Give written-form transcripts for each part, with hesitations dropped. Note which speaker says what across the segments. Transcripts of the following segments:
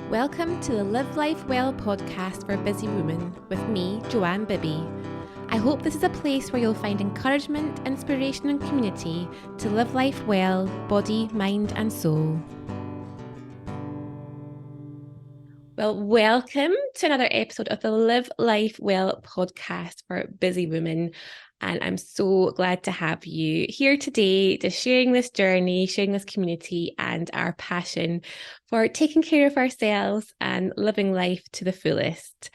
Speaker 1: Welcome to the Live Life Well podcast for busy women with me, Joanne Bibby. I hope this is a place where you'll find encouragement, inspiration and community to live life well, body, mind and soul. Well, welcome to another episode of the Live Life Well podcast for busy women. And I'm so glad to have you here today, just sharing this journey, sharing this community and our passion for taking care of ourselves and living life to the fullest.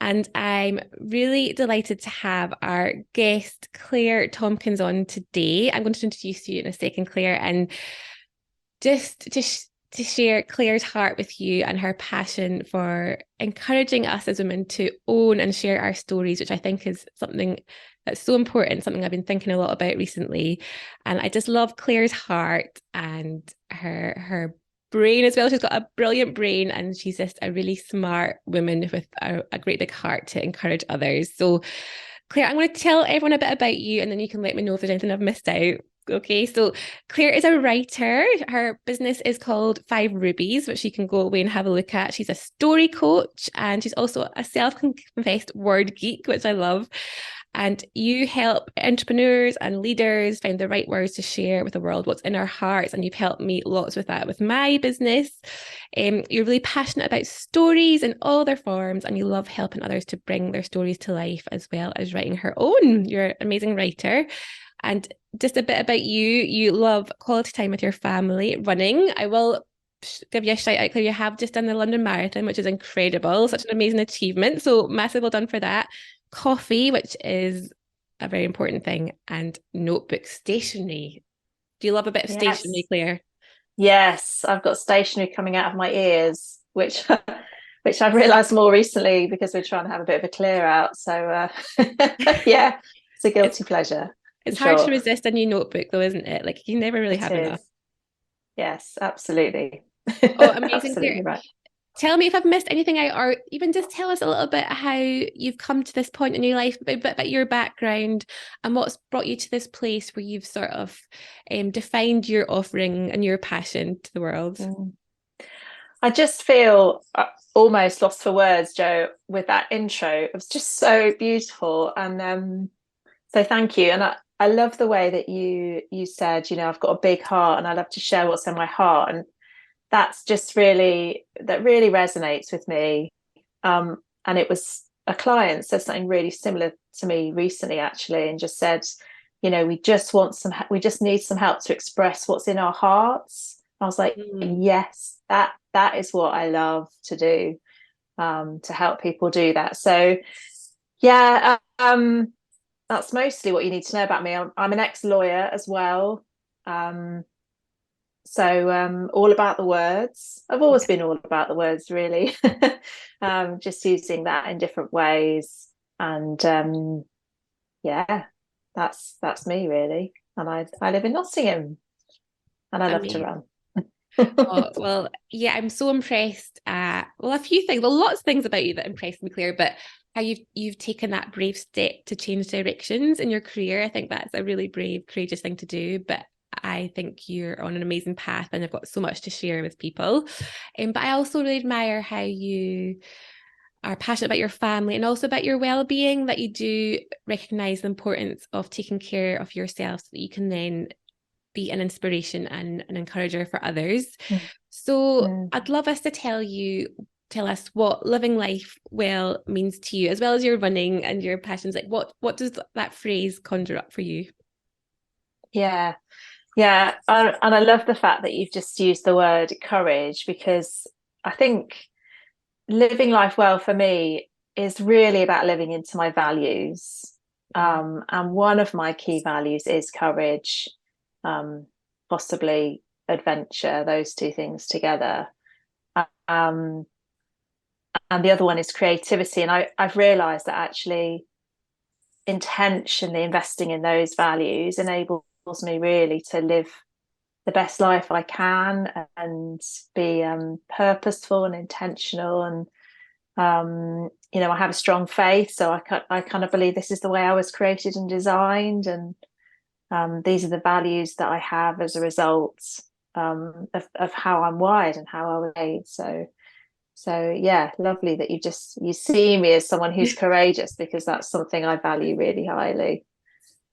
Speaker 1: And I'm really delighted to have our guest, Claire Tomkins, on today. I'm going to introduce you in a second, Claire, and just to share Claire's heart with you and her passion for encouraging us as women to own and share our stories, which I think is something that's so important, something I've been thinking a lot about recently. And I just love Claire's heart and her brain as well. She's got a brilliant brain and she's just a really smart woman with a great big heart to encourage others. So Claire, I'm going to tell everyone a bit about you and then you can let me know if there's anything I've missed out. Okay, so Claire is a writer. Her business is called Five Rubies, which you can go away and have a look at. She's a story coach and she's also a self-confessed word geek, which I love. And you help entrepreneurs and leaders find the right words to share with the world, what's in our hearts. And you've helped me lots with that with my business. You're really passionate about stories in all their forms, and you love helping others to bring their stories to life as well as writing her own. You're an amazing writer. And just a bit about you, you love quality time with your family, running. I will give you a shout out, Claire. You have just done the London Marathon, which is incredible, such an amazing achievement. So massive well done for that. Coffee, which is a very important thing, and notebook stationery. Do you love a bit of stationery, Claire?
Speaker 2: Yes, I've got stationery coming out of my ears, which I've realised more recently because we're trying to have a bit of a clear out. So yeah, it's a guilty pleasure.
Speaker 1: It's hard
Speaker 2: Sure.
Speaker 1: to resist a new notebook though, isn't it? Like you never really have enough.
Speaker 2: Yes, absolutely.
Speaker 1: Oh, amazing,
Speaker 2: Absolutely
Speaker 1: Claire.
Speaker 2: right.
Speaker 1: Tell me if I've missed anything out, or even just tell us a little bit how you've come to this point in your life, a bit about your background and what's brought you to this place where you've sort of defined your offering and your passion to the world.
Speaker 2: I just feel almost lost for words, Jo, with that intro. It was just so beautiful. And so thank you. And I love the way that you said, I've got a big heart and I love to share what's in my heart. And that's just really resonates with me. And it was a client said something really similar to me recently, actually, and just said, we just need some help to express what's in our hearts. I was like, yes, that is what I love to do, to help people do that. So yeah, that's mostly what you need to know about me. I'm an ex-lawyer as well. So all about the words. I've always been all about the words, really. Just using that in different ways. And yeah, that's me really. And I live in Nottingham and I love to run.
Speaker 1: Oh, well, yeah, I'm so impressed. Well, a few things, well, lots of things about you that impressed me, Claire, but how you've taken that brave step to change directions in your career. I think that's a really brave, courageous thing to do. But I think you're on an amazing path and I've got so much to share with people. But I also really admire how you are passionate about your family and also about your well-being, that you do recognize the importance of taking care of yourself so that you can then be an inspiration and an encourager for others. So I'd love us to tell us what living life well means to you, as well as your running and your passions. Like what does that phrase conjure up for you?
Speaker 2: Yeah. And I love the fact that you've just used the word courage, because I think living life well for me is really about living into my values. And one of my key values is courage, possibly adventure, those two things together. And the other one is creativity. And I've realized that actually intentionally investing in those values enables me really to live the best life I can and be purposeful and intentional. And I have a strong faith, so I kind of believe this is the way I was created and designed, and these are the values that I have as a result of how I'm wired and how I was made. So So yeah, lovely that you see me as someone who's courageous, because that's something I value really highly.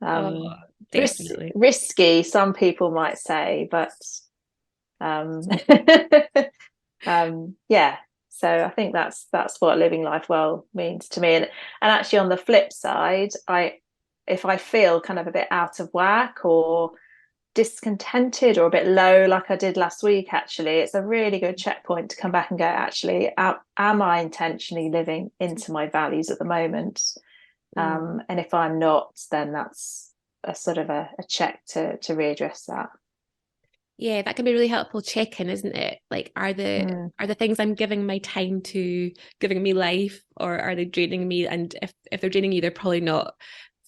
Speaker 1: Oh,
Speaker 2: Um,
Speaker 1: definitely.
Speaker 2: risky, some people might say, but um, yeah. So I think that's what living life well means to me. And actually, on the flip side, if I feel kind of a bit out of whack or discontented or a bit low, like I did last week, actually, it's a really good checkpoint to come back and go, actually, am I intentionally living into my values at the moment?
Speaker 1: Mm.
Speaker 2: And if I'm not, then that's a sort of a check to readdress that.
Speaker 1: Yeah, that can be really helpful check-in, isn't it? Like,
Speaker 2: Mm.
Speaker 1: are the things I'm giving my time to giving me life, or are they draining me? And if they're draining you, they're probably not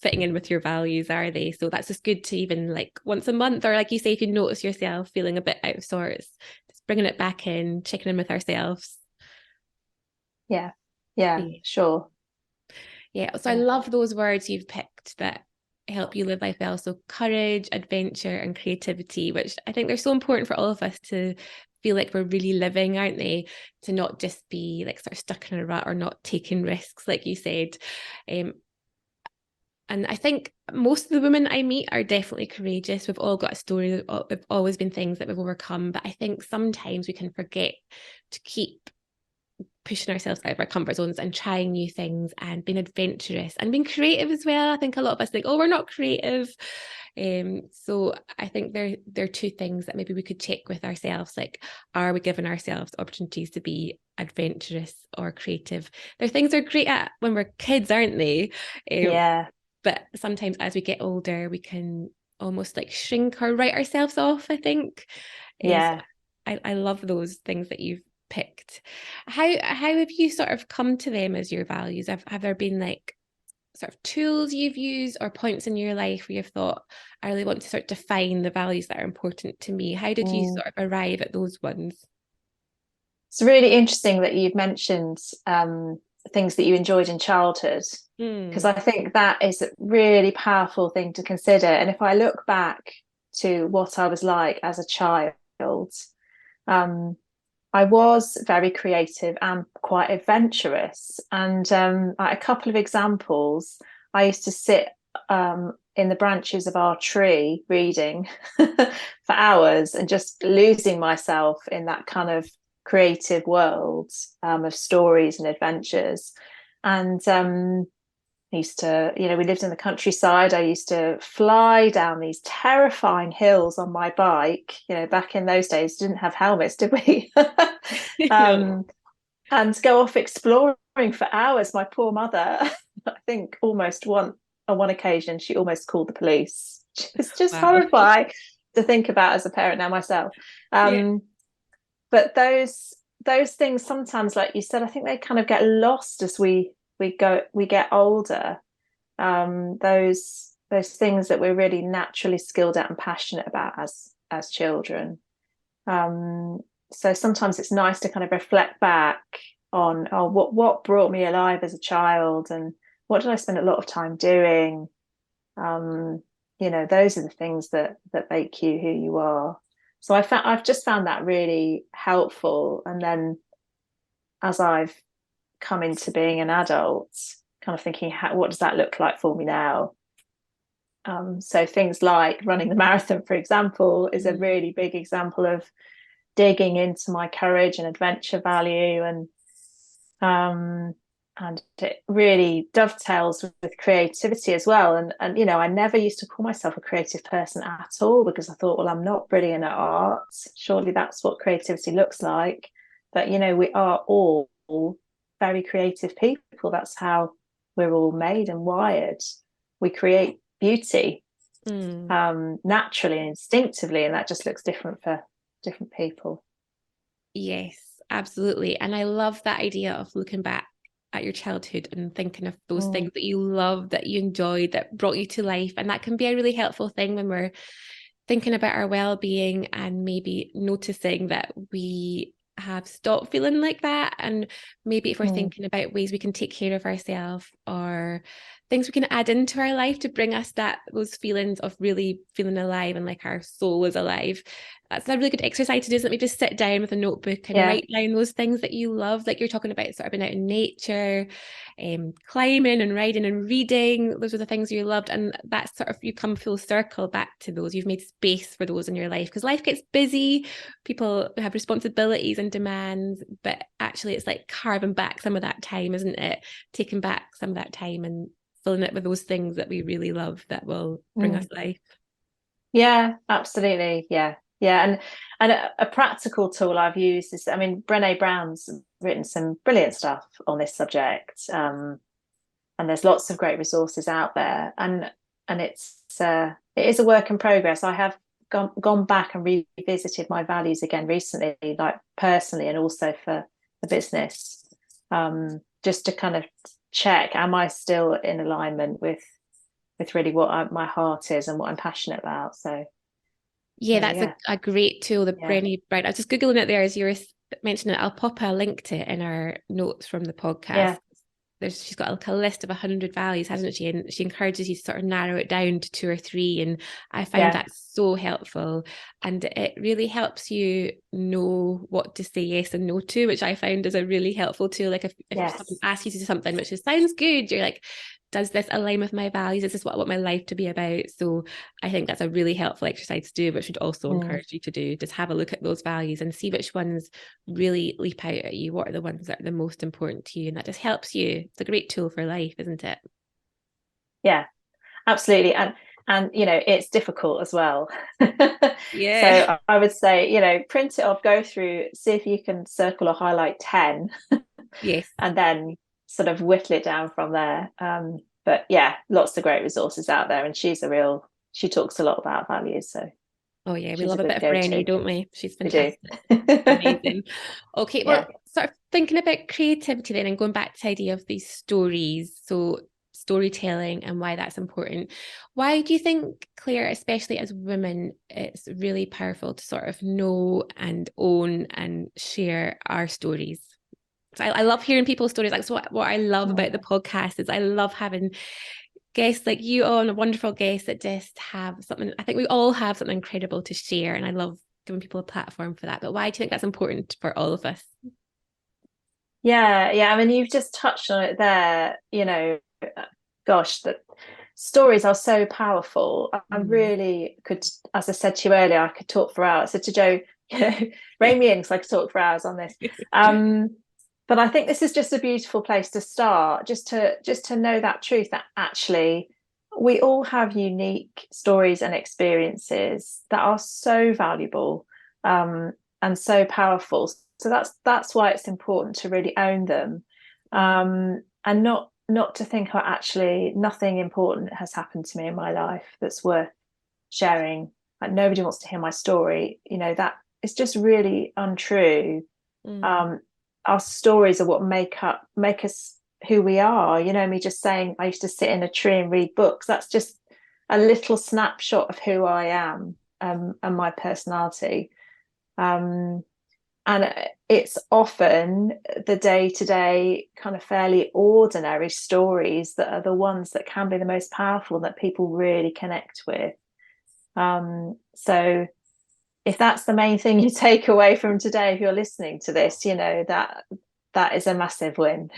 Speaker 1: fitting in with your values, are they? So that's just good to even like once a month, or like you say, if you notice yourself feeling a bit out of sorts, just bringing it back in, checking in with ourselves.
Speaker 2: Yeah, yeah,
Speaker 1: Yeah.
Speaker 2: sure.
Speaker 1: Yeah. So I
Speaker 2: Yeah.
Speaker 1: love those words you've picked that help you live life well. So courage, adventure, and creativity, which I think they're so important for all of us to feel like we're really living, aren't they? To not just be like sort of stuck in a rut or not taking risks, like you said. Um, and I think most of the women I meet are definitely courageous. We've all got a story. There've always been things that we've overcome. But I think sometimes we can forget to keep pushing ourselves out of our comfort zones and trying new things and being adventurous and being creative as well. I think a lot of us think, oh, we're not creative. So I think there are two things that maybe we could check with ourselves. Like, are we giving ourselves opportunities to be adventurous or creative? They're things we're great at when we're kids, aren't they? Um,
Speaker 2: Yeah,
Speaker 1: but sometimes as we get older, we can almost like shrink or write ourselves off, I think. So
Speaker 2: yeah.
Speaker 1: I love those things that you've picked. How have you sort of come to them as your values? Have there been like sort of tools you've used or points in your life where you've thought, I really want to sort of define the values that are important to me? How did you
Speaker 2: Mm.
Speaker 1: sort of arrive at those ones?
Speaker 2: It's really interesting that you've mentioned things that you enjoyed in childhood, because
Speaker 1: Mm.
Speaker 2: I think that is a really powerful thing to consider. And if I look back to what I was like as a child, um, I was very creative and quite adventurous. And a couple of examples, I used to sit in the branches of our tree reading for hours and just losing myself in that kind of creative world of stories and adventures. And I used to, we lived in the countryside. I used to fly down these terrifying hills on my bike. Back in those days, didn't have helmets, did we?
Speaker 1: No.
Speaker 2: um, and go off exploring for hours. My poor mother, I think almost on one occasion, she almost called the police. It's just
Speaker 1: Wow.
Speaker 2: horrifying to think about as a parent now myself.
Speaker 1: Yeah.
Speaker 2: But those things sometimes, like you said, I think they kind of get lost as we get older. Those things that we're really naturally skilled at and passionate about as children. Um, so sometimes it's nice to kind of reflect back on, oh, what brought me alive as a child, and what did I spend a lot of time doing. um, those are the things that make you who you are. So I've just found that really helpful. And then as I've come into being an adult, kind of thinking, what does that look like for me now? So things like running the marathon, for example, is a
Speaker 1: Mm.
Speaker 2: really big example of digging into my courage and adventure value, um, and it really dovetails with creativity as well. And I never used to call myself a creative person at all, because I thought, well, I'm not brilliant at art. Surely that's what creativity looks like. But we are all very creative people. That's how we're all made and wired. We create beauty
Speaker 1: Mm.
Speaker 2: naturally and instinctively, and that just looks different for different people.
Speaker 1: Yes, absolutely. And I love that idea of looking back at your childhood and thinking of those
Speaker 2: Mm,
Speaker 1: things that you loved, that you enjoyed, that brought you to life. And that can be a really helpful thing when we're thinking about our well-being and maybe noticing that we have stopped feeling like that. And maybe if we're
Speaker 2: mm,
Speaker 1: thinking about ways we can take care of ourselves or things we can add into our life to bring us those feelings of really feeling alive and like our soul is alive. That's a really good exercise to do, isn't it? We just sit down with a notebook and write down those things that you love, like you're talking about, sort of being out in nature, climbing and riding and reading. Those are the things you loved, and that's sort of, you come full circle back to those. You've made space for those in your life because life gets busy, people have responsibilities and demands, but actually it's like carving back some of that time, isn't it? Taking back some of that time and filling it with those things that we really love that will bring us life.
Speaker 2: Yeah, absolutely. Yeah. And a practical tool I've used is, I mean, Brené Brown's written some brilliant stuff on this subject, and there's lots of great resources out there, and it is a work in progress. I have gone back and revisited my values again recently, like personally and also for the business, just to kind of check, am I still in alignment with really what my heart is and what I'm passionate about. So
Speaker 1: that's a great tool, the Brené Brown. I was just Googling it there as you were mentioning it. I'll pop a link to it in our notes from the podcast. She's got like a list of 100 values, hasn't she? And she encourages you to sort of narrow it down to 2 or 3. And I find that so helpful. And it really helps you know what to say yes and no to, which I find is a really helpful tool. Like if someone asks you to do something which sounds good, you're like, does this align with my values? Is this what I want my life to be about? So I think that's a really helpful exercise to do, which would also encourage you to do. Just have a look at those values and see which ones really leap out at you. What are the ones that are the most important to you? And that just helps you. It's a great tool for life, isn't it?
Speaker 2: Yeah, absolutely. And you know, it's difficult as well.
Speaker 1: Yeah.
Speaker 2: So I would say, you know, print it off, go through, see if you can circle or highlight 10.
Speaker 1: Yes.
Speaker 2: And then sort of whittle it down from there. But yeah, lots of great resources out there, and she talks a lot about values. So
Speaker 1: we love a bit of Brenny, don't we? She's fantastic. Amazing. Okay, well, sort of thinking about creativity then, and going back to the idea of these stories, so storytelling and why that's important. Why do you think, Claire, especially as women, it's really powerful to sort of know and own and share our stories? I love hearing people's stories. Like, so what I love about the podcast is I love having guests like you on, a wonderful guest that just have something. I think we all have something incredible to share, and I love giving people a platform for that. But why do you think that's important for all of us?
Speaker 2: Yeah. I mean, you've just touched on it there. You know, gosh, that stories are so powerful. I really could, as I said to you earlier, I could talk for hours. I said to Joe, you know, rein me in because I could talk for hours on this. But I think this is just a beautiful place to start, just to know that truth, that actually we all have unique stories and experiences that are so valuable, and so powerful. So that's why it's important to really own them, and not to think, oh, actually nothing important has happened to me in my life that's worth sharing. Like, nobody wants to hear my story. You know, that it's just really untrue. Our stories are what make us who we are. You know, me just saying I used to sit in a tree and read books, that's just a little snapshot of who I am, and my personality. And it's often the day-to-day kind of fairly ordinary stories that are the ones that can be the most powerful, that people really connect with. So if that's the main thing you take away from today, if you're listening to this, you know, that is a massive win.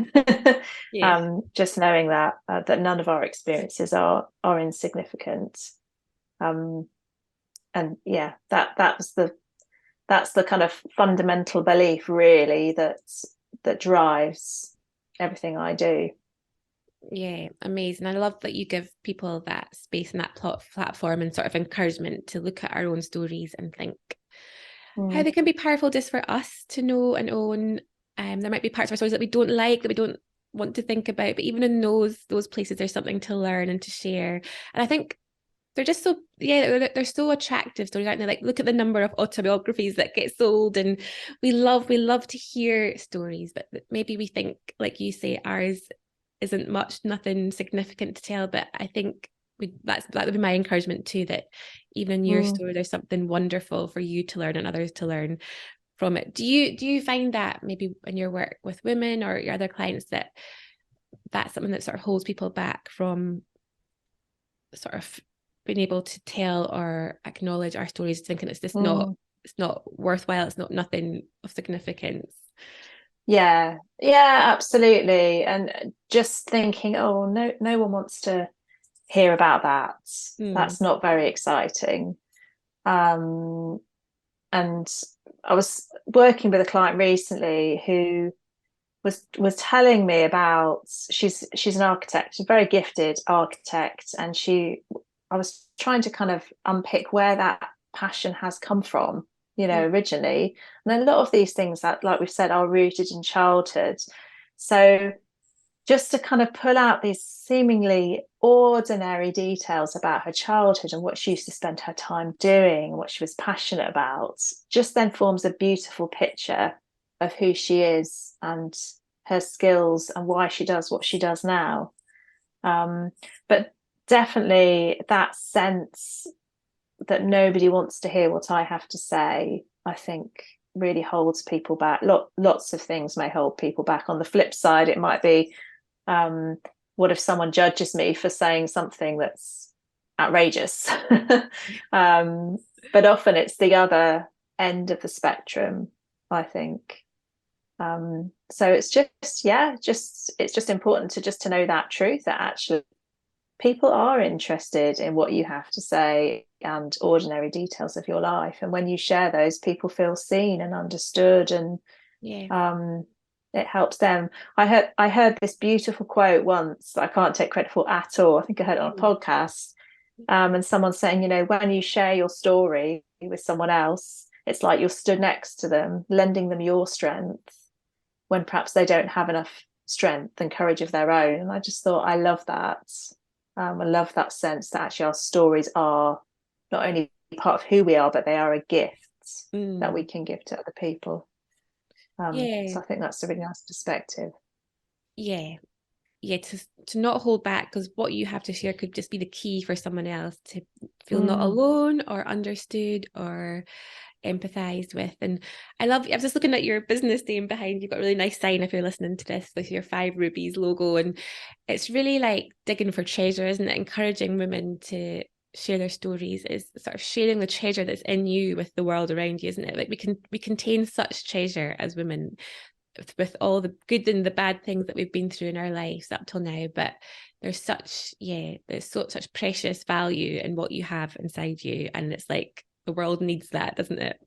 Speaker 2: Just knowing that none of our experiences are insignificant. And yeah, that's the kind of fundamental belief really that drives everything I do.
Speaker 1: Yeah, amazing. I love that you give people that space and that platform and sort of encouragement to look at our own stories and think how they can be powerful just for us to know and own. There might be parts of our stories that we don't like, that we don't want to think about, but even in those places, there's something to learn and to share. And I think they're just so, they're so attractive stories, aren't they? Like, look at the number of autobiographies that get sold, and we love to hear stories, but maybe we think, like you say, ours isn't nothing significant to tell. But I think that would be my encouragement too, that even in your story, there's something wonderful for you to learn and others to learn from it. Do you find that maybe in your work with women or your other clients that that's something that sort of holds people back from sort of being able to tell or acknowledge our stories, thinking it's just it's not worthwhile, it's not nothing of significance.
Speaker 2: Yeah, absolutely. And just thinking, oh, no one wants to hear about that. That's not very exciting. And I was working with a client recently who was telling me about, she's an architect, a very gifted architect, and I was trying to kind of unpick where that passion has come from, originally. And a lot of these things that, like we've said, are rooted in childhood. So just to kind of pull out these seemingly ordinary details about her childhood and what she used to spend her time doing, what she was passionate about, just then forms a beautiful picture of who she is and her skills and why she does what she does now. But definitely that sense that nobody wants to hear what I have to say, I think really holds people back. Lots of things may hold people back. On the flip side, it might be, what if someone judges me for saying something that's outrageous? But often it's the other end of the spectrum, I think. So it's just important to know that truth, that actually people are interested in what you have to say and ordinary details of your life. And when you share those, people feel seen and understood, and it helps them. I heard this beautiful quote once that I can't take credit for at all. I think I heard it on a podcast. And someone saying, when you share your story with someone else, it's like you're stood next to them, lending them your strength when perhaps they don't have enough strength and courage of their own. And I just thought, I love that. I love that sense that actually our stories are not only part of who we are, but they are a gift that we can give to other people. So I think that's a really nice perspective.
Speaker 1: To not hold back, because what you have to share could just be the key for someone else to feel not alone or understood or empathized with. And I was just looking at your business name behind. You've got a really nice sign if you're listening to this with your Five Rubies logo, and it's really like digging for treasure, isn't it? Encouraging women to share their stories is sort of sharing the treasure that's in you with the world around you, isn't it? Like we contain such treasure as women, with all the good and the bad things that we've been through in our lives up till now, but there's such precious value in what you have inside you, and it's like the world needs that, doesn't it?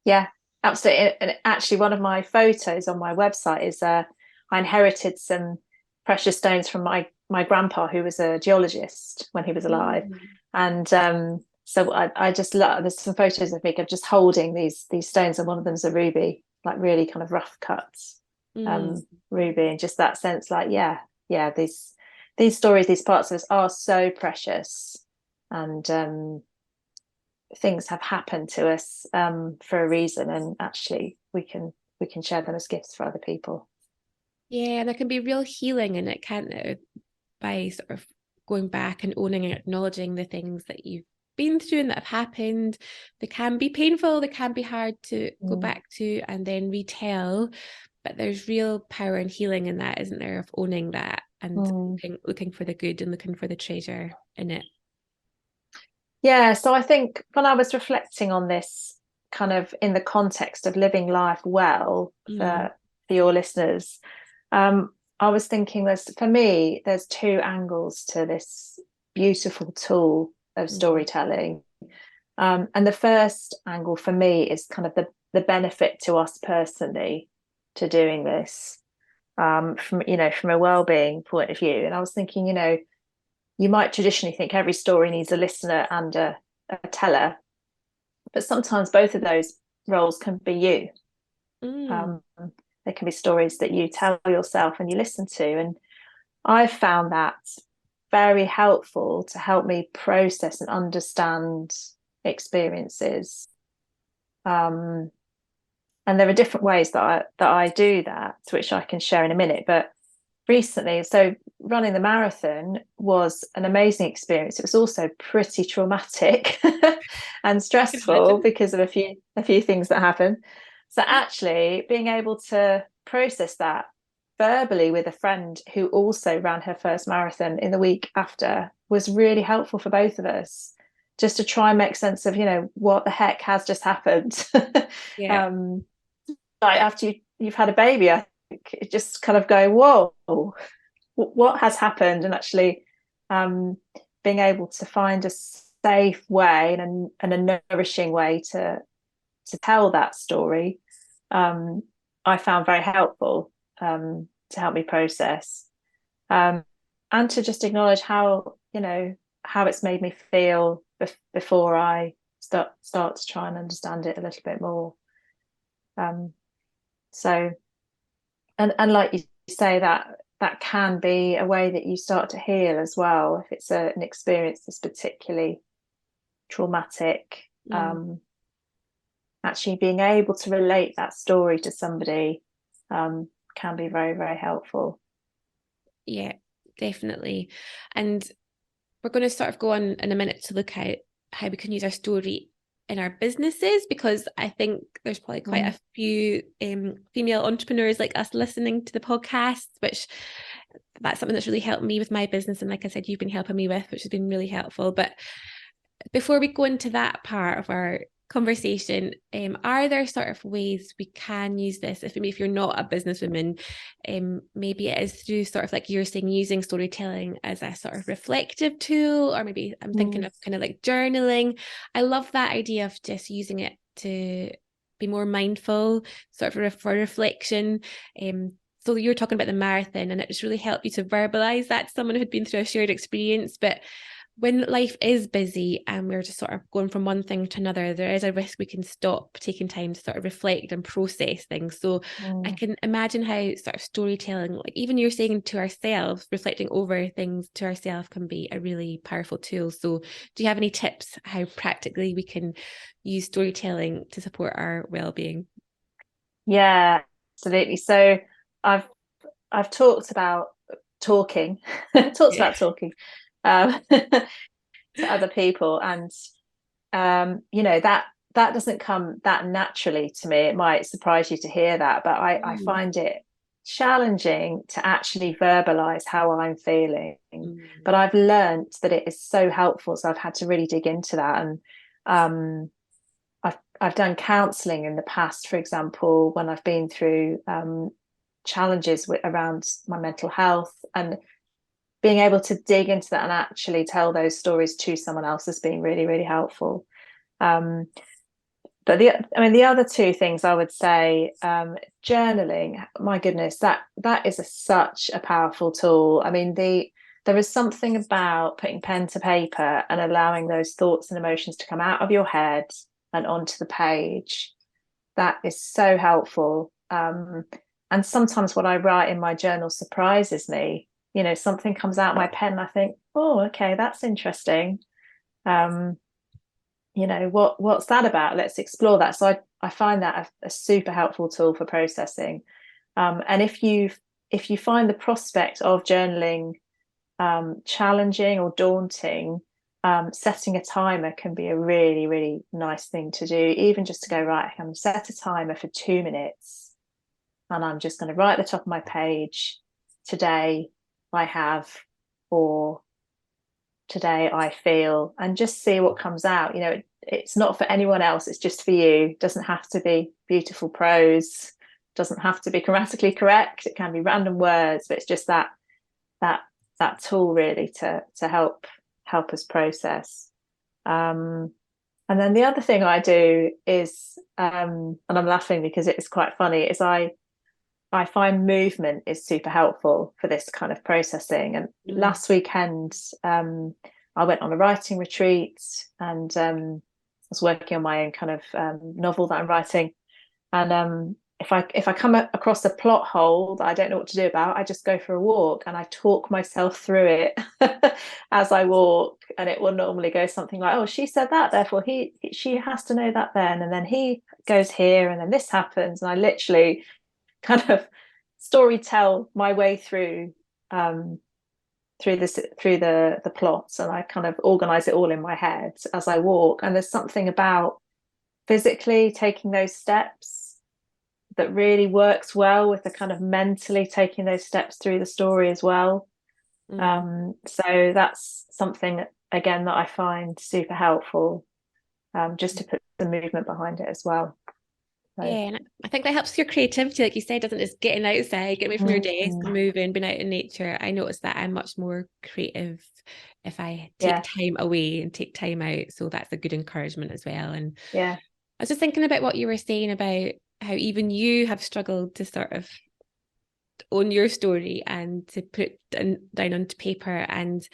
Speaker 2: Yeah, absolutely. And actually, one of my photos on my website is I inherited some precious stones from my grandpa, who was a geologist when he was alive. And so I just love, there's some photos of me just holding these stones, and one of them's a ruby, like really kind of rough cuts ruby, and just that sense, like these stories, these parts of us are so precious, and things have happened to us for a reason, and actually we can share them as gifts for other people.
Speaker 1: And there can be real healing in it, can't there, by sort of going back and owning and acknowledging the things that you've been through and that have happened. They can be painful, they can be hard to go back to and then retell, but there's real power and healing in that, isn't there, of owning that and looking for the good and looking for the treasure in it.
Speaker 2: Yeah, so I think when I was reflecting on this, kind of in the context of living life well for your listeners, I was thinking there's two angles to this beautiful tool of storytelling. And the first angle for me is kind of the benefit to us personally to doing this, from a well-being point of view. And I was thinking, you might traditionally think every story needs a listener and a teller, but sometimes both of those roles can be you. They can be stories that you tell yourself and you listen to. And I've found that very helpful to help me process and understand experiences. And there are different ways that I do that, which I can share in a minute. But recently, so running the marathon was an amazing experience. It was also pretty traumatic and stressful because of a few things that happened. So actually being able to process that verbally with a friend who also ran her first marathon in the week after was really helpful for both of us, just to try and make sense of, what the heck has just happened.
Speaker 1: Yeah.
Speaker 2: Like after you've had a baby, I think it just kind of go, whoa, what has happened? And actually being able to find a safe way and a nourishing way to tell that story, I found very helpful, to help me process, and to just acknowledge how it's made me feel before I start to try and understand it a little bit more. So, and like you say, that can be a way that you start to heal as well, if it's an experience that's particularly traumatic. Actually being able to relate that story to somebody can be very, very helpful.
Speaker 1: Yeah, definitely. And we're going to sort of go on in a minute to look at how we can use our story in our businesses, because I think there's probably quite a few female entrepreneurs like us listening to the podcast, which that's something that's really helped me with my business. And like I said, you've been helping me with, which has been really helpful. But before we go into that part of our conversation, are there sort of ways we can use this if you're not a businesswoman? Maybe it is through sort of like you're saying, using storytelling as a sort of reflective tool, or maybe I'm thinking of kind of like journaling. I love that idea of just using it to be more mindful, sort of for reflection. So you were talking about the marathon, and it just really helped you to verbalize that to someone who'd been through a shared experience. But when life is busy and we're just sort of going from one thing to another, there is a risk we can stop taking time to sort of reflect and process things. So I can imagine how sort of storytelling, like even you're saying to ourselves, reflecting over things to ourselves, can be a really powerful tool. So do you have any tips how practically we can use storytelling to support our well-being?
Speaker 2: Yeah, absolutely. So I've talked about talking, to other people, and that doesn't come that naturally to me. It might surprise you to hear that, but I find it challenging to actually verbalize how I'm feeling. But I've learned that it is so helpful, so I've had to really dig into that. And I've done counselling in the past, for example, when I've been through challenges around my mental health, and being able to dig into that and actually tell those stories to someone else has been really, really helpful. But the other two things I would say, journaling, my goodness, that is such a powerful tool. I mean, there is something about putting pen to paper and allowing those thoughts and emotions to come out of your head and onto the page. That is so helpful. And sometimes what I write in my journal surprises me. Something comes out my pen and I think, oh, okay, that's interesting. What's that about? Let's explore that. So I find that a super helpful tool for processing. And if you find the prospect of journaling challenging or daunting, setting a timer can be a really, really nice thing to do. Even just to go, right, I'm going to set a timer for 2 minutes, and I'm just going to write at the top of my page, today I have, or today I feel, and just see what comes out. It's not for anyone else, it's just for you. It doesn't have to be beautiful prose, doesn't have to be grammatically correct, it can be random words, but it's just that tool really to help us process. And then the other thing I do is, and I'm laughing because it is quite funny, is I find movement is super helpful for this kind of processing. And last weekend, I went on a writing retreat, and I was working on my own kind of novel that I'm writing. And if I come across a plot hole that I don't know what to do about, I just go for a walk and I talk myself through it as I walk. And it will normally go something like, oh, she said that, therefore she has to know that then, and then he goes here, and then this happens. And I literally kind of story tell my way through the plots, and I kind of organize it all in my head as I walk. And there's something about physically taking those steps that really works well with the kind of mentally taking those steps through the story as well. So that's something again that I find super helpful, just to put the movement behind it as well. So,
Speaker 1: yeah, and I think that helps your creativity, like you said, doesn't just getting outside, getting away from your desk, moving, being out in nature. I notice that I'm much more creative if I take time away and take time out. So that's a good encouragement as well. And
Speaker 2: yeah,
Speaker 1: I was just thinking about what you were saying about how even you have struggled to sort of own your story and to put down onto paper, and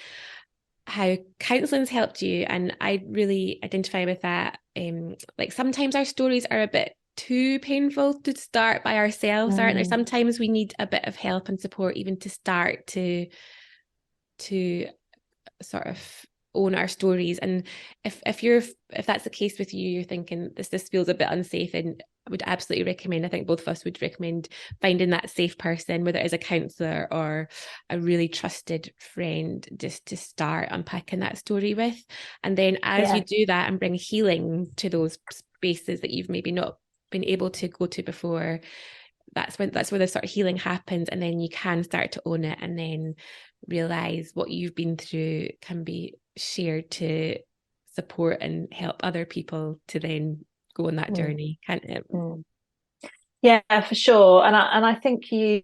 Speaker 1: how counseling's helped you. And I really identify with that. Like sometimes our stories are a bit too painful to start by ourselves, aren't there? Sometimes we need a bit of help and support even to start to sort of own our stories. And if that's the case with you, you're thinking this feels a bit unsafe, and I would absolutely recommend, I think both of us would recommend finding that safe person, whether it is a counsellor or a really trusted friend, just to start unpacking that story with. And then as you do that and bring healing to those spaces that you've maybe not been able to go to before, that's where the sort of healing happens, and then you can start to own it, and then realize what you've been through can be shared to support and help other people to then go on that journey, can't it?
Speaker 2: Yeah, for sure. And I think I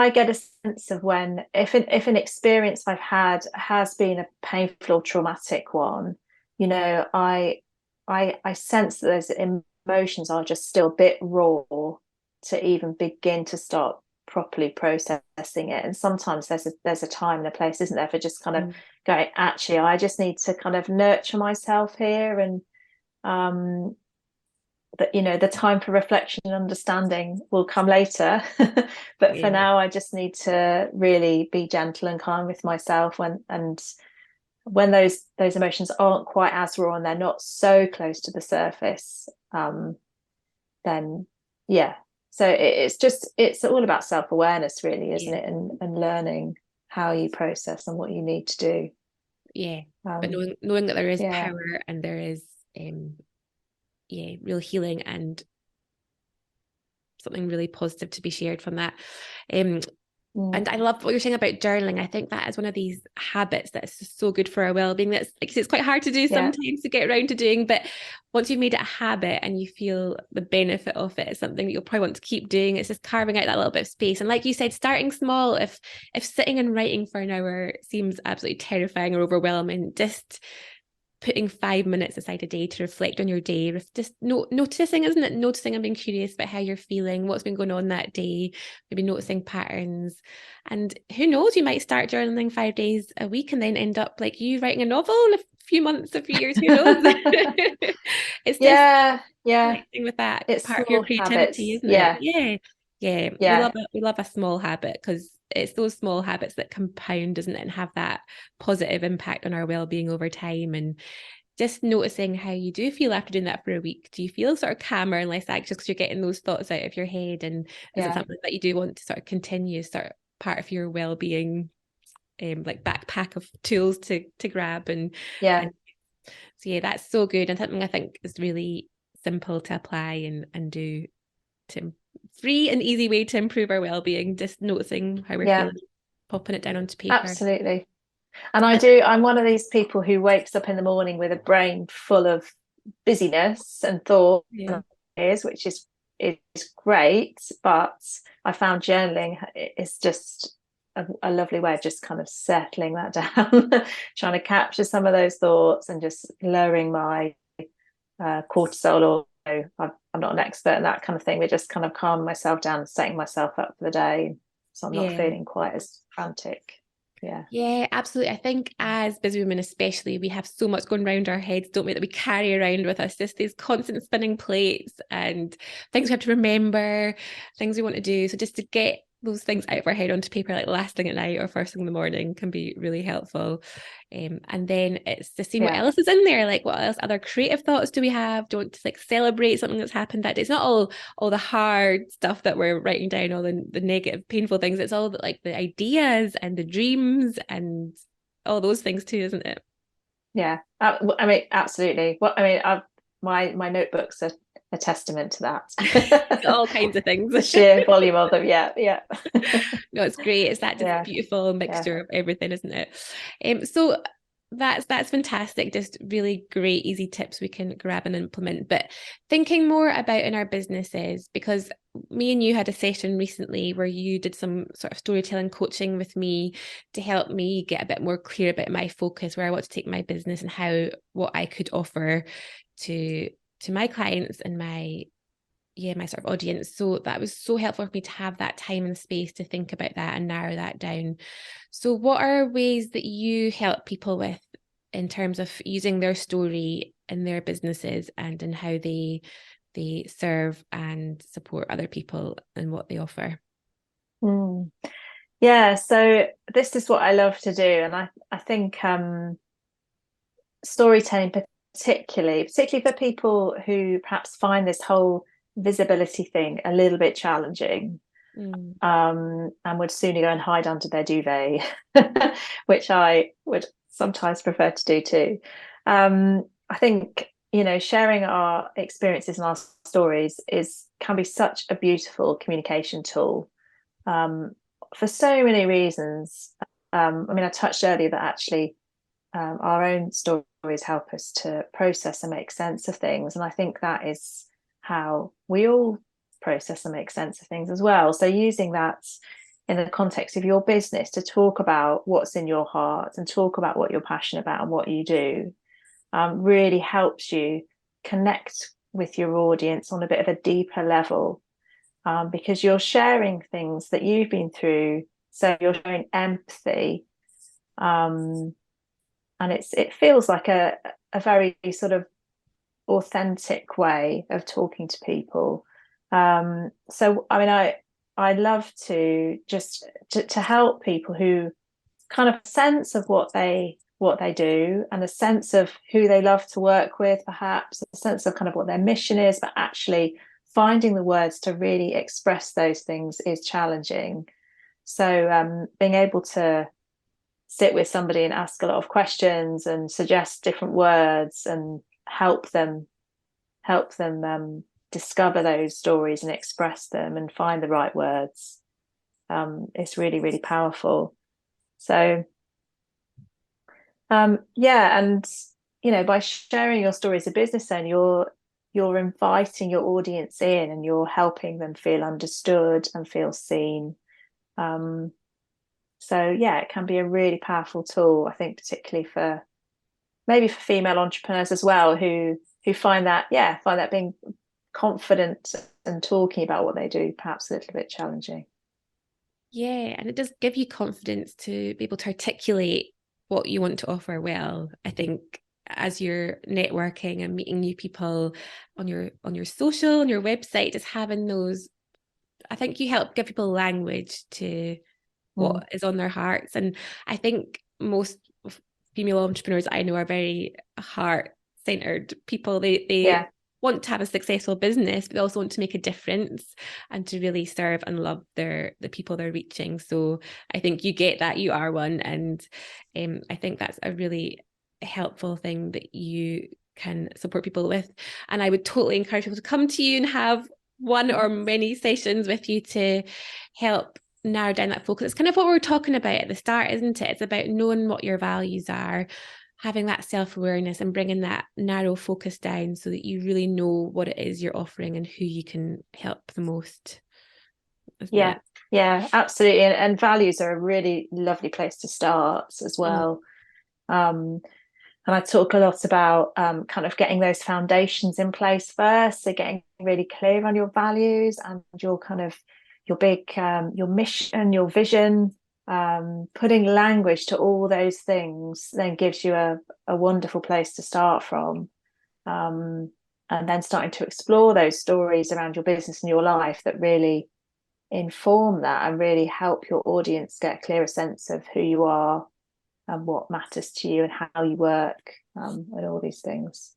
Speaker 2: get a sense of when, if an experience I've had has been a painful or traumatic one, I sense that those emotions are just still a bit raw to even begin to start properly processing it. And sometimes there's a time and a place, isn't there, for just kind of going, actually, I just need to kind of nurture myself here, and that the time for reflection and understanding will come later. But for now, I just need to really be gentle and kind with myself when those emotions aren't quite as raw and they're not so close to the surface. Then so it's all about self-awareness, really, isn't it? And learning how you process and what you need to do.
Speaker 1: But knowing that there is power, and there is real healing and something really positive to be shared from that. And I love what you're saying about journaling. I think that is one of these habits that's so good for our well-being. That's like, it's quite hard to do sometimes to get around to doing, but once you've made it a habit and you feel the benefit of it, it's something that you'll probably want to keep doing. It's just carving out that little bit of space. And like you said, starting small. If sitting and writing for an hour seems absolutely terrifying or overwhelming, just putting 5 minutes aside a day to reflect on your day, just noticing, isn't it? Noticing and being curious about how you're feeling, what's been going on that day, maybe noticing patterns. And who knows, you might start journaling 5 days a week and then end up like you writing a novel in a few months, a few years, who knows? It's just connecting with that. It's part of your creativity, isn't it? We love a small habit, because it's those small habits that compound, isn't it, and have that positive impact on our well-being over time. And just noticing how you do feel after doing that for a week. Do you feel sort of calmer and less anxious because you're getting those thoughts out of your head? And is it something that you do want to sort of continue, sort of part of your well-being like backpack of tools to grab? And so that's so good, and something I think is really simple to apply and do, to free and easy way to improve our well-being, just noticing how we're feeling, popping it down onto paper.
Speaker 2: Absolutely. And I'm one of these people who wakes up in the morning with a brain full of busyness and thoughts and ideas, which is great, but I found journaling is just a lovely way of just kind of settling that down, trying to capture some of those thoughts and just lowering my cortisol, or I'm not an expert in that kind of thing, but just kind of calming myself down and setting myself up for the day, so I'm not feeling quite as frantic.
Speaker 1: Yeah, absolutely. I think as busy women especially, we have so much going around our heads, don't we, that we carry around with us, just these constant spinning plates and things we have to remember, things we want to do. So just to get those things out of our head onto paper, like last thing at night or first thing in the morning, can be really helpful. And then it's just seeing what else is in there, like what else, other creative thoughts do we have? Don't like celebrate something that's happened that day. It's not all the hard stuff that we're writing down, all the negative, painful things. It's all like the ideas and the dreams and all those things too, isn't it?
Speaker 2: I mean, absolutely. My notebooks are a testament to that.
Speaker 1: All kinds of things.
Speaker 2: The sheer volume of them. Yeah. Yeah.
Speaker 1: No, it's great. It's that just
Speaker 2: Yeah.
Speaker 1: beautiful mixture of everything, isn't it? So that's fantastic. Just really great, easy tips we can grab and implement. But thinking more about in our businesses, because me and you had a session recently where you did some sort of storytelling coaching with me to help me get a bit more clear about my focus, where I want to take my business and how what I could offer to my clients and my sort of audience. So that was so helpful for me to have that time and space to think about that and narrow that down. So what are ways that you help people with in terms of using their story in their businesses and in how they serve and support other people and what they offer?
Speaker 2: Yeah, so this is what I love to do, and I think storytelling, particularly for people who perhaps find this whole visibility thing a little bit challenging, and would sooner go and hide under their duvet, which I would sometimes prefer to do too. I think, sharing our experiences and our stories can be such a beautiful communication tool, for so many reasons. I mean, I touched earlier that actually our own stories help us to process and make sense of things. And I think that is how we all process and make sense of things as well. So using that in the context of your business to talk about what's in your heart and talk about what you're passionate about and what you do, really helps you connect with your audience on a bit of a deeper level, because you're sharing things that you've been through. So you're showing empathy. And it feels like a very sort of authentic way of talking to people. So I mean, I love to just to help people who kind of sense of what they do, and a sense of who they love to work with, perhaps a sense of kind of what their mission is, but actually finding the words to really express those things is challenging. So being able to sit with somebody and ask a lot of questions and suggest different words and help them discover those stories and express them and find the right words, it's really, really powerful. So yeah, and by sharing your story as a business owner, you're inviting your audience in, and you're helping them feel understood and feel seen. So yeah, it can be a really powerful tool, I think, particularly for female entrepreneurs as well, who find that being confident and talking about what they do perhaps a little bit challenging.
Speaker 1: Yeah, and it does give you confidence to be able to articulate what you want to offer well. I think as you're networking and meeting new people on your social, on your website, just having those, I think you help give people language to what is on their hearts. And I think most female entrepreneurs I know are very heart-centered people. They want to have a successful business, but they also want to make a difference and to really serve and love the people they're reaching. So I think you get that, you are one, and I think that's a really helpful thing that you can support people with. And I would totally encourage people to come to you and have one or many sessions with you to help narrow down that focus. It's kind of what we were talking about at the start, isn't it? It's about knowing what your values are, having that self-awareness and bringing that narrow focus down so that you really know what it is you're offering and who you can help the most.
Speaker 2: Yeah, absolutely. And values are a really lovely place to start as well. And I talk a lot about kind of getting those foundations in place first. So getting really clear on your values and your kind of your big your mission, your vision, putting language to all those things then gives you a wonderful place to start from. And then starting to explore those stories around your business and your life that really inform that and really help your audience get a clearer sense of who you are and what matters to you and how you work, and all these things.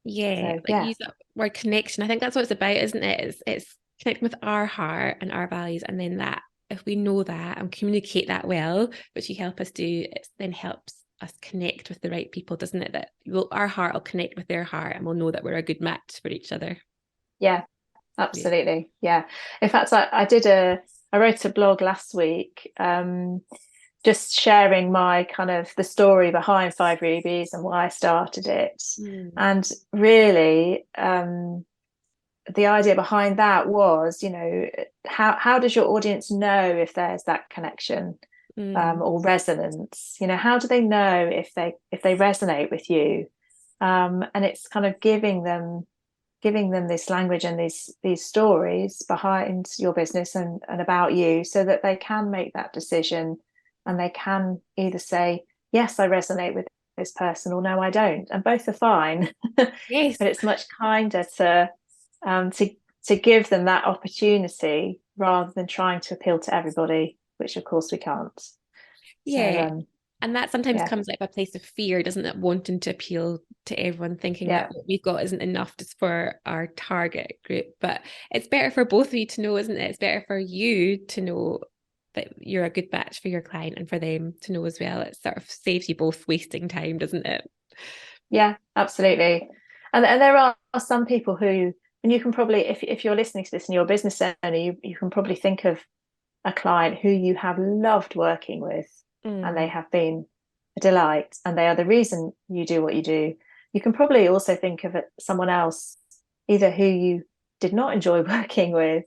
Speaker 1: Yeah,
Speaker 2: so, yeah.
Speaker 1: Use that word connection. I think that's what it's about, isn't it? It's connecting with our heart and our values, and then that, if we know that and communicate that well, which you help us do, it then helps us connect with the right people, doesn't it? That our heart will connect with their heart, and we'll know that we're a good match for each other.
Speaker 2: Yeah,
Speaker 1: Yeah.
Speaker 2: absolutely. Yeah. In fact, I wrote a blog last week, just sharing my kind of the story behind Five Rubies and why I started it.
Speaker 1: Mm,
Speaker 2: And really, the idea behind that was, how does your audience know if there's that connection,
Speaker 1: mm.
Speaker 2: or resonance? How do they know if they resonate with you? And it's kind of giving them this language and these stories behind your business and about you, so that they can make that decision, and they can either say, yes, I resonate with this person, or no, I don't, and both are fine. But
Speaker 1: Yes.
Speaker 2: it's much kinder um, to to give them that opportunity, rather than trying to appeal to everybody, which of course we can't. So
Speaker 1: Yeah. And that sometimes
Speaker 2: yeah,
Speaker 1: comes out of a place of fear, doesn't it? Wanting to appeal to everyone, thinking that
Speaker 2: yeah,
Speaker 1: what we've got isn't enough just for our target group. But it's better for both of you to know, isn't it? It's better for you to know that you're a good match for your client, and for them to know as well. It sort of saves you both wasting time, doesn't it?
Speaker 2: yeah, absolutely. And there are some people who, and you can probably, if you're listening to this and you're a business owner, you can probably think of a client who you have loved working with, and they
Speaker 1: Mm.
Speaker 2: have been a delight, and they are the reason you do what you do. You can probably also think of someone else, either who you did not enjoy working with,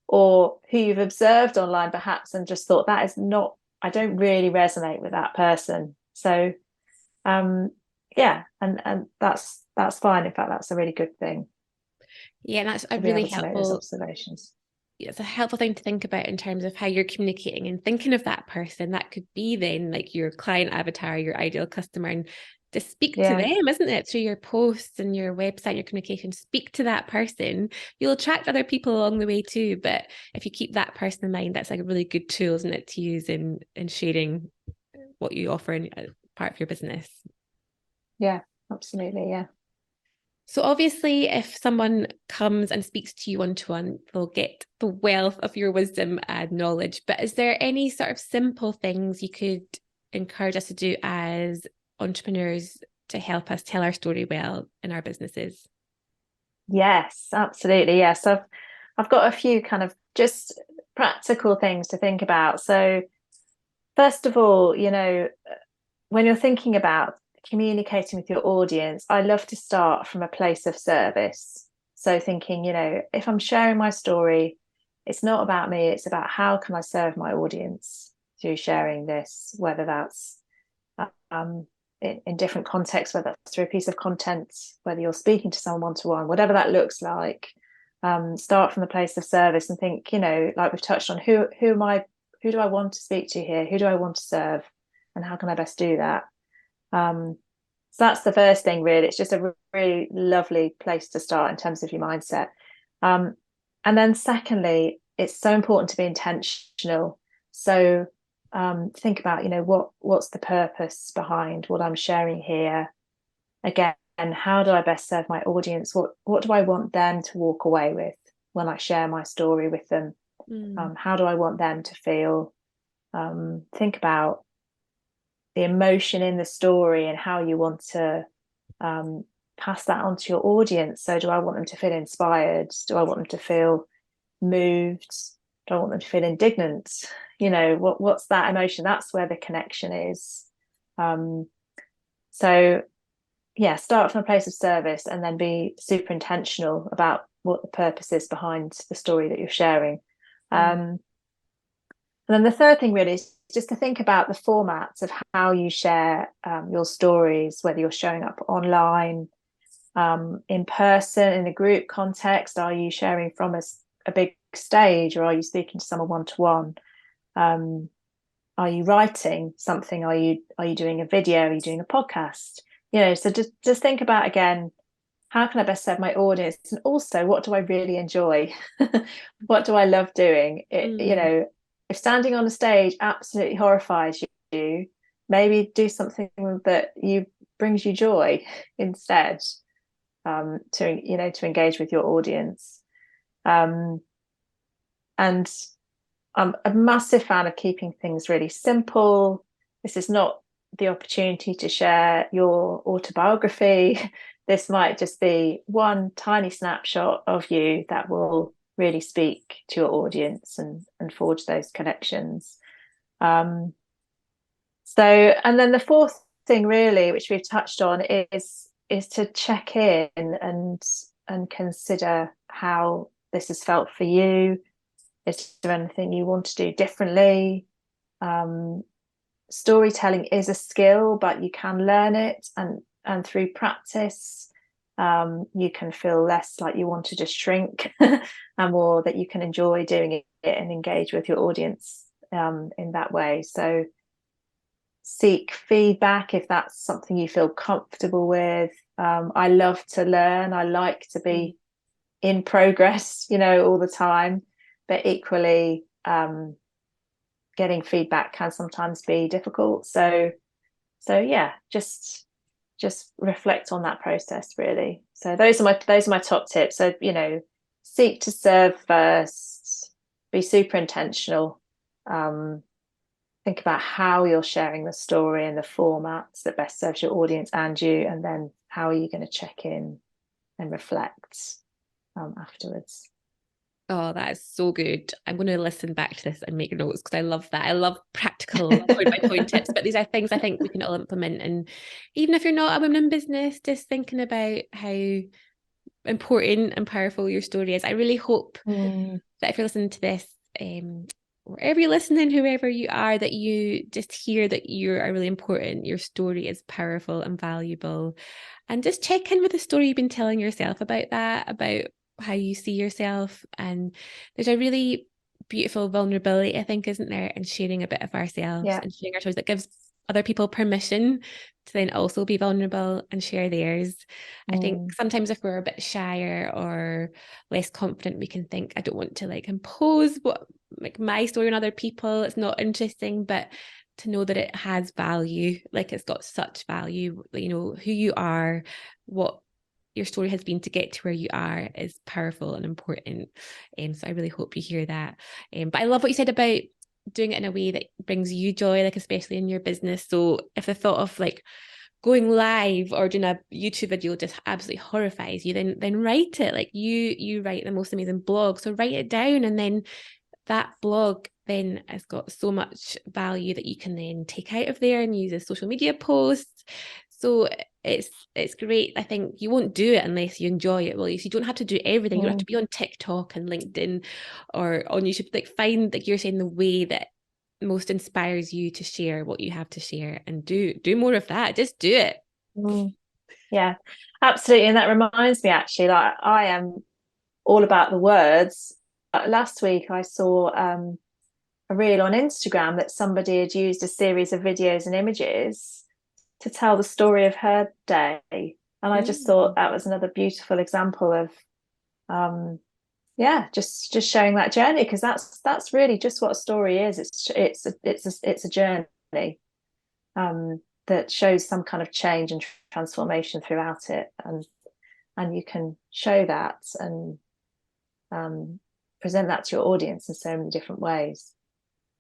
Speaker 2: or who you've observed online perhaps and just thought, that is not, I don't really resonate with that person. So yeah, and that's fine. In fact, that's a really good thing,
Speaker 1: Yeah, and that's a
Speaker 2: to be
Speaker 1: really
Speaker 2: able to make those
Speaker 1: helpful.
Speaker 2: observations.
Speaker 1: It's a helpful thing to think about in terms of how you're communicating and thinking of that person. That could be then like your client avatar, your ideal customer, and to speak to
Speaker 2: Yeah,
Speaker 1: them, isn't it? Through your posts and your website, your communication, speak to that person. You'll attract other people along the way too. But if you keep that person in mind, that's like a really good tool, isn't it, to use in sharing what you offer in part of your business.
Speaker 2: yeah, absolutely. Yeah.
Speaker 1: So obviously, if someone comes and speaks to you one to one, they'll get the wealth of your wisdom and knowledge. But is there any sort of simple things you could encourage us to do as entrepreneurs to help us tell our story well in our businesses?
Speaker 2: Yes, absolutely. Yes, I've got a few kind of just practical things to think about. So first of all, when you're thinking about communicating with your audience, I love to start from a place of service. So thinking, if I'm sharing my story, it's not about me, it's about how can I serve my audience through sharing this, whether that's um, in different contexts, whether that's through a piece of content, whether you're speaking to someone one to one, whatever that looks like. Start from the place of service and think, like we've touched on, who am I, who do I want to speak to here? Who do I want to serve? And how can I best do that? So that's the first thing, really. It's just a really lovely place to start in terms of your mindset. Um, and then secondly, it's so important to be intentional. So think about, what's the purpose behind what I'm sharing here? Again, how do I best serve my audience? What do I want them to walk away with when I share my story with them?
Speaker 1: Mm,
Speaker 2: How do I want them to feel? Think about the emotion in the story and how you want to um, pass that on to your audience. So, do I want them to feel inspired? Do I want them to feel moved? Do I want them to feel indignant? What's that emotion? That's where the connection is. Um, so, yeah, start from a place of service and then be super intentional about what the purpose is behind the story that you're sharing.
Speaker 1: mm,
Speaker 2: Um, and then the third thing really is just to think about the formats of how you share your stories, whether you're showing up online, in person, in a group context. Are you sharing from a big stage, or are you speaking to someone one to one? Are you writing something? Are you doing a video? Are you doing a podcast? So just think about, again, how can I best serve my audience, and also what do I really enjoy? What do I love doing?
Speaker 1: mm.
Speaker 2: If standing on a stage absolutely horrifies you, maybe do something that you brings you joy instead, to engage with your audience. Um, and I'm a massive fan of keeping things really simple. This is not the opportunity to share your autobiography. this might just be one tiny snapshot of you that will really speak to your audience and forge those connections. So, and then the fourth thing really, which we've touched on, is to check in and consider how this has felt for you. Is there anything you want to do differently? Storytelling is a skill, but you can learn it, and through practice, you can feel less like you want to just shrink, and more that you can enjoy doing it and engage with your audience in that way. So seek feedback if that's something you feel comfortable with. I love to learn. I like to be in progress, all the time, but equally getting feedback can sometimes be difficult. So yeah, just reflect on that process really. So those are my top tips. So seek to serve first, be super intentional, think about how you're sharing the story and the formats that best serves your audience and you, and then how are you going to check in and reflect afterwards.
Speaker 1: Oh, that is so good. I'm going to listen back to this and make notes because I love that. I love practical point-by-point tips, but these are things I think we can all implement. And even if you're not a woman in business, just thinking about how important and powerful your story is. I really hope that if you're listening to this, wherever you're listening, whoever you are, that you just hear that you are really important. Your story is powerful and valuable. And just check in with the story you've been telling yourself about that, about how you see yourself. And there's a really beautiful vulnerability, I think, isn't there, in sharing a bit of ourselves and sharing our stories that gives other people permission to then also be vulnerable and share theirs. I think sometimes if we're a bit shyer or less confident, we can think, I don't want to impose what my story on other people. It's not interesting, but to know that it has value, it's got such value, who you are, what your story has been to get to where you are is powerful and important. So I really hope you hear that. But I love what you said about doing it in a way that brings you joy, especially in your business. So if the thought of going live or doing a YouTube video just absolutely horrifies you, then write it. You write the most amazing blog, so write it down, and then that blog then has got so much value that you can then take out of there and use as social media posts. So it's great. I think you won't do it unless you enjoy it, will you? So you don't have to do everything. You don't have to be on TikTok and LinkedIn or on YouTube. Find, you're saying, the way that most inspires you to share what you have to share, and do more of that. Just do it.
Speaker 2: Yeah, absolutely. And that reminds me, actually, I am all about the words. Last week I saw a reel on Instagram that somebody had used a series of videos and images to tell the story of her day, and I just thought that was another beautiful example of just showing that journey, because that's really just what a story is. It's a journey that shows some kind of change and transformation throughout it, and you can show that and present that to your audience in so many different ways.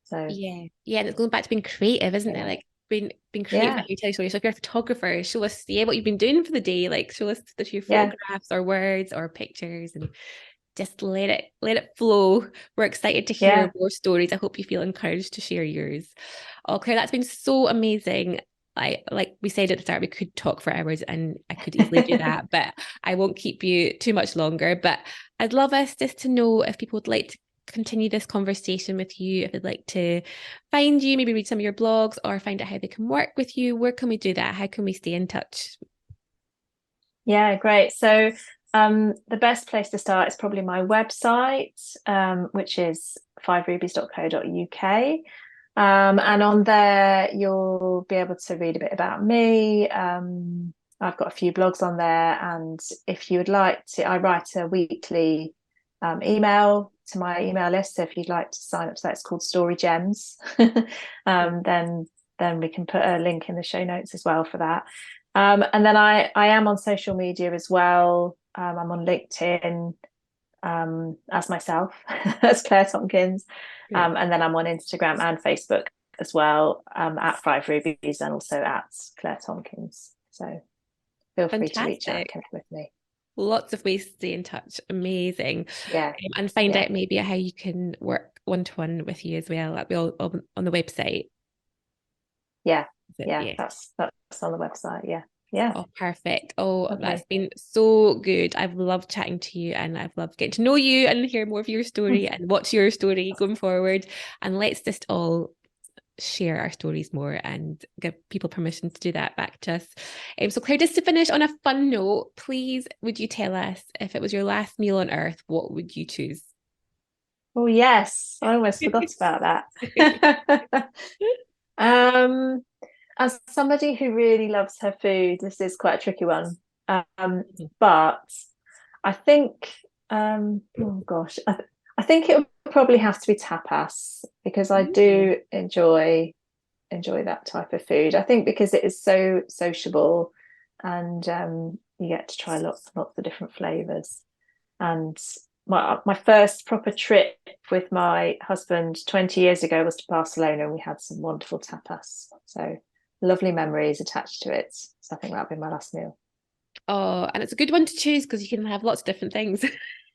Speaker 2: So
Speaker 1: yeah, and it's going back to being creative, isn't it? Being creative at your telling story. So if you're a photographer, show us what you've been doing for the day. Show us your photographs or words or pictures, and just let it flow. We're excited to hear more stories. I hope you feel encouraged to share yours. Oh, Claire, that's been so amazing. Like we said at the start, we could talk for hours, and I could easily do that, but I won't keep you too much longer. But I'd love us just to know if people would like to continue this conversation with you, if they'd like to find you, maybe read some of your blogs or find out how they can work with you. Where can we do that? How can we stay in touch?
Speaker 2: Yeah, great. So the best place to start is probably my website, which is fiverubies.co.uk. And on there, you'll be able to read a bit about me. I've got a few blogs on there. And if you would like to, I write a weekly email to my email list. So if you'd like to sign up to that, it's called Story Gems. Then we can put a link in the show notes as well for that. And then I am on social media as well. I'm on LinkedIn as myself, as Claire Tomkins. And then I'm on Instagram and Facebook as well, at Five Rubies, and also at Claire Tomkins. So feel free to reach out and
Speaker 1: Fantastic.
Speaker 2: connect with me.
Speaker 1: Lots of ways to stay in touch. Amazing.
Speaker 2: Yeah,
Speaker 1: And find
Speaker 2: yeah,
Speaker 1: out maybe how you can work one-to-one with you as well. That'll be all on the website.
Speaker 2: yeah, yeah.
Speaker 1: Yeah.
Speaker 2: That's on the website. Yeah, yeah.
Speaker 1: Oh, perfect. Oh, that's
Speaker 2: Lovely.
Speaker 1: been so good. I've loved chatting to you and I've loved getting to know you and hear more of your story and what's your story going forward. And let's just all share our stories more and give people permission to do that back to us. So Claire, just to finish on a fun note, please would you tell us if it was your last meal on earth, what would you choose?
Speaker 2: Oh yes, I almost forgot about that. um, as somebody who really loves her food, this is quite a tricky one. But I think, oh gosh, I think it would probably have to be tapas because I
Speaker 1: Ooh.
Speaker 2: do enjoy that type of food. I think because it is so sociable, and you get to try lots and lots of different flavors. And my first proper trip with my husband 20 years ago was to Barcelona, and we had some wonderful tapas. So lovely memories attached to it. So I think that'd be my last meal.
Speaker 1: Oh, and it's a good one to choose because you can have lots of different things.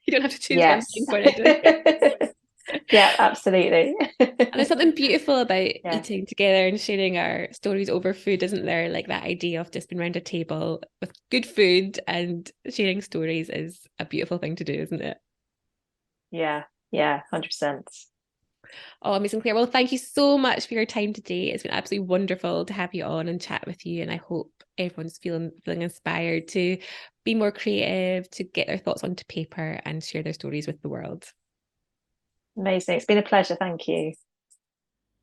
Speaker 1: You don't have to choose one
Speaker 2: Yes.
Speaker 1: thing for it.
Speaker 2: Yeah, absolutely.
Speaker 1: And there's something beautiful about
Speaker 2: Yeah.
Speaker 1: eating together and sharing our stories over food, isn't there? Like that idea of just being around a table with good food and sharing stories is a beautiful thing to do, isn't it?
Speaker 2: Yeah. Yeah. 100%.
Speaker 1: Oh, amazing, Claire. Well, thank you so much for your time today. It's been absolutely wonderful to have you on and chat with you. And I hope everyone's feeling inspired to be more creative, to get their thoughts onto paper and share their stories with the world.
Speaker 2: Amazing. It's been a pleasure. Thank you.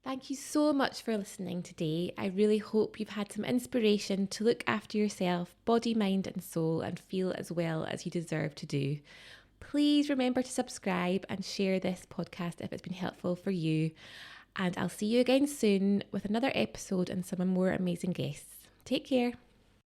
Speaker 1: Thank you so much for listening today. I really hope you've had some inspiration to look after yourself, body, mind, and soul, and feel as well as you deserve to do. Please remember to subscribe and share this podcast if it's been helpful for you. And I'll see you again soon with another episode and some more amazing guests. Take care.